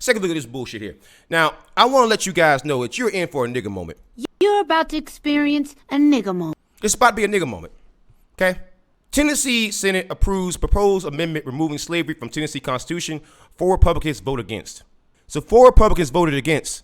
Second look at this bullshit here. Now, I want to let you guys know that you're in for a nigga moment. You're about to experience a nigga moment. It's about to be a nigga moment. Okay? Tennessee Senate approves proposed amendment removing slavery from Tennessee Constitution. 4 Republicans vote against. So 4 Republicans voted against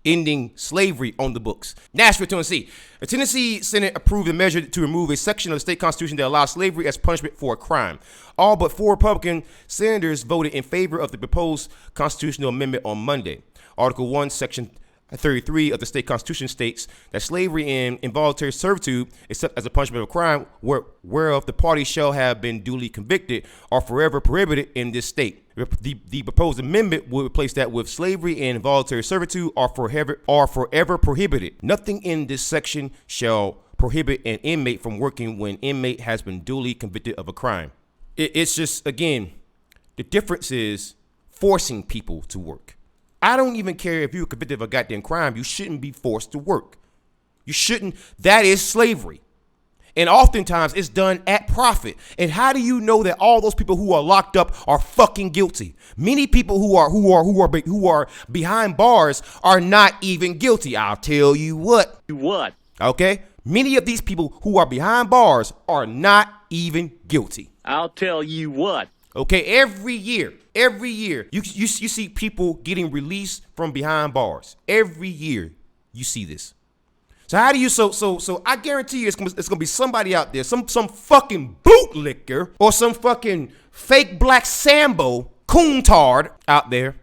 ending slavery on the books. Nashville, Tennessee. The Tennessee Senate approved a measure to remove a section of the state constitution that allows slavery as punishment for a crime. All but 4 Republican senators voted in favor of the proposed constitutional amendment on Monday. Article 1, Section 33 of the state constitution states that slavery and involuntary servitude, except as a punishment of a crime, whereof the party shall have been duly convicted, are forever prohibited in this state. The proposed amendment would replace that with slavery and involuntary servitude are forever prohibited. Nothing in this section shall prohibit an inmate from working when inmate has been duly convicted of a crime. It's just, again, the difference is forcing people to work. I don't even care if you're convicted of a goddamn crime. You shouldn't be forced to work. You shouldn't. That is slavery. And oftentimes it's done at profit. And how do you know that all those people who are locked up are fucking guilty? Many people who are behind bars are not even guilty. I'll tell you what. What? Okay? Many of these people who are behind bars are not even guilty. I'll tell you what. Okay, every year, you see people getting released from behind bars. Every year, you see this. So how do you, so I guarantee you it's gonna be somebody out there, some fucking bootlicker or some fucking fake black Sambo coontard out there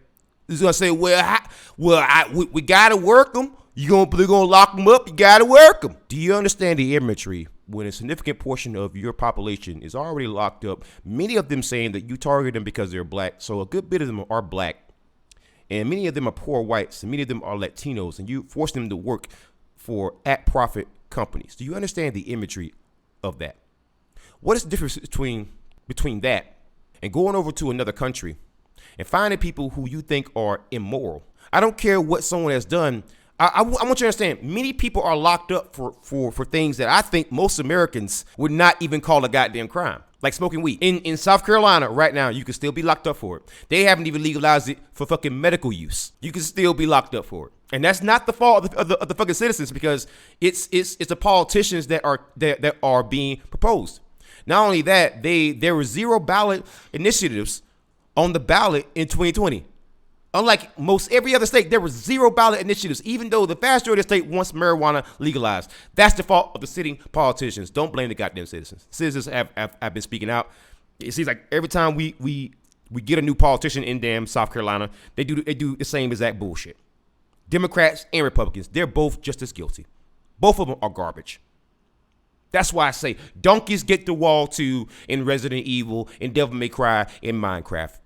who's gonna say, we gotta work them. They're gonna lock them up. You gotta work them. Do you understand the imagery? When a significant portion of your population is already locked up, many of them saying that you target them because they're black. So a good bit of them are black, and many of them are poor whites, and many of them are Latinos, and you force them to work for at-profit companies. Do you understand the imagery of that? What is the difference between that and going over to another country and finding people who you think are immoral? I don't care what someone has done. I want you to understand, many people are locked up for things that I think most Americans would not even call a goddamn crime, like smoking weed. In South Carolina right now, you can still be locked up for it. They haven't even legalized it for fucking medical use. You can still be locked up for it. And that's not the fault of the fucking citizens, because it's the politicians that are being proposed. Not only that, there were 0 ballot initiatives on the ballot in 2020. Unlike most every other state, there were 0 ballot initiatives, even though the vast majority of the state wants marijuana legalized. That's the fault of the sitting politicians. Don't blame the goddamn citizens. Citizens have been speaking out. It seems like every time we get a new politician in damn South Carolina, they do the same exact bullshit. Democrats and Republicans, they're both just as guilty. Both of them are garbage. That's why I say donkeys get the wall too in Resident Evil, in Devil May Cry, in Minecraft.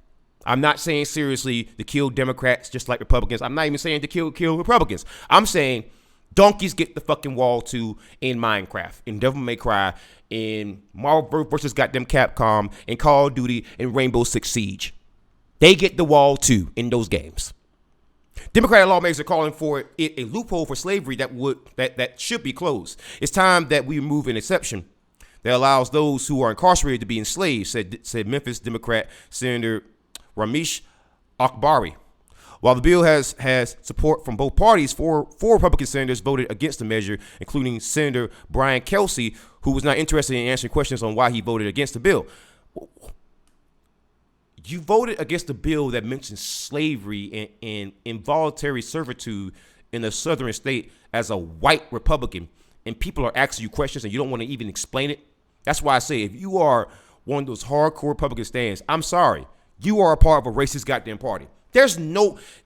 I'm not saying seriously to kill Democrats just like Republicans. I'm not even saying to kill Republicans. I'm saying donkeys get the fucking wall too in Minecraft, in Devil May Cry, in Marvel vs. goddamn Capcom, in Call of Duty, in Rainbow Six Siege. They get the wall too in those games. Democratic lawmakers are calling for a loophole for slavery that should be closed. It's time that we remove an exception that allows those who are incarcerated to be enslaved, said Memphis Democrat Senator Ramesh Akbari. While the bill has support from both parties, four Republican senators voted against the measure, including Senator Brian Kelsey, who was not interested in answering questions on why he voted against the bill. You voted against a bill that mentions slavery and involuntary servitude in a southern state as a white Republican, and people are asking you questions and you don't want to even explain it. That's why I say, if you are one of those hardcore Republican stands, I'm sorry. You are a part of a racist goddamn party.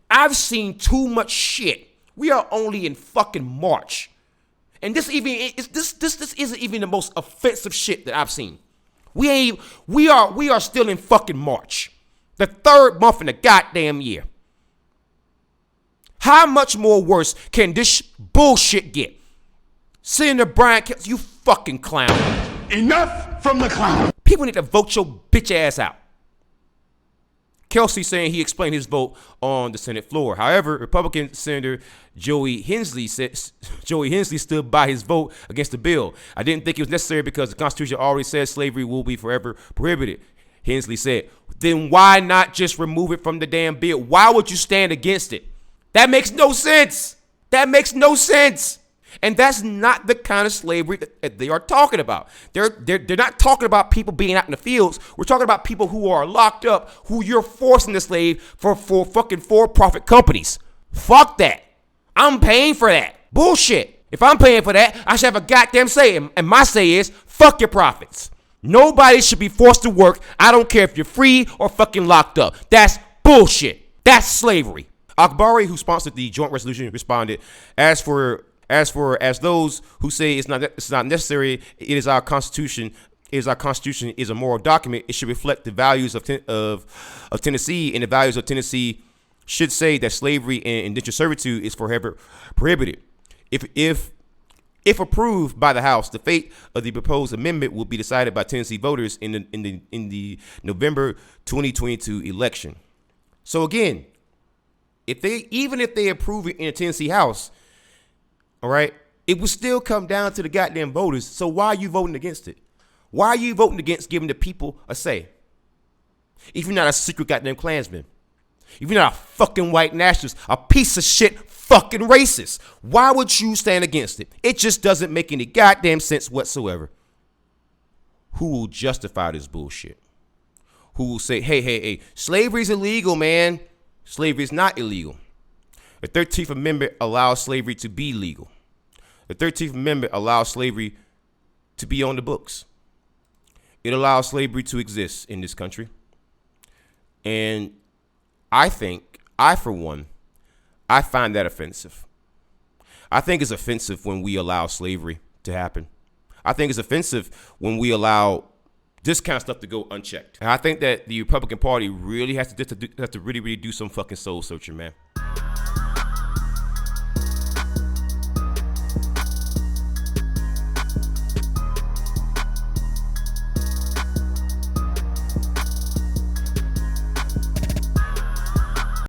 I've seen too much shit. We are only in fucking March. And this isn't even the most offensive shit that I've seen. We are still in fucking March. The 3rd month in the goddamn year. How much more worse can this bullshit get? Senator Brian Kelsey, you fucking clown. Enough from the clown. People need to vote your bitch ass out. Kelsey saying he explained his vote on the Senate floor. However, Republican Senator Joey Hensley stood by his vote against the bill. I didn't think it was necessary because the Constitution already says slavery will be forever prohibited. Hensley said, then why not just remove it from the damn bill? Why would you stand against it? That makes no sense. That makes no sense. And that's not the kind of slavery that they are talking about. They're not talking about people being out in the fields. We're talking about people who are locked up, who you're forcing to slave for fucking for-profit companies. Fuck that. I'm paying for that. Bullshit. If I'm paying for that, I should have a goddamn say. And my say is, fuck your profits. Nobody should be forced to work. I don't care if you're free or fucking locked up. That's bullshit. That's slavery. Akbari, who sponsored the joint resolution, responded, as for those who say it's not necessary, it is our constitution. Is a moral document. It should reflect the values of Tennessee, and the values of Tennessee should say that slavery and indentured servitude is forever prohibited. If approved by the House, the fate of the proposed amendment will be decided by Tennessee voters in the November 2022 election. So again, if they approve it in the Tennessee House, all right, it will still come down to the goddamn voters. So why are you voting against it? Why are you voting against giving the people a say? If you're not a secret goddamn Klansman, if you're not a fucking white nationalist, a piece of shit fucking racist, why would you stand against it? It just doesn't make any goddamn sense whatsoever. Who will justify this bullshit? Who will say, hey, slavery's illegal, man. Slavery is not illegal. The 13th Amendment allows slavery to be legal. The 13th Amendment allows slavery to be on the books. It allows slavery to exist in this country. And I for one, find that offensive. I think it's offensive when we allow slavery to happen. I think it's offensive when we allow this kind of stuff to go unchecked. And I think that the Republican Party really has to really do some fucking soul searching, man.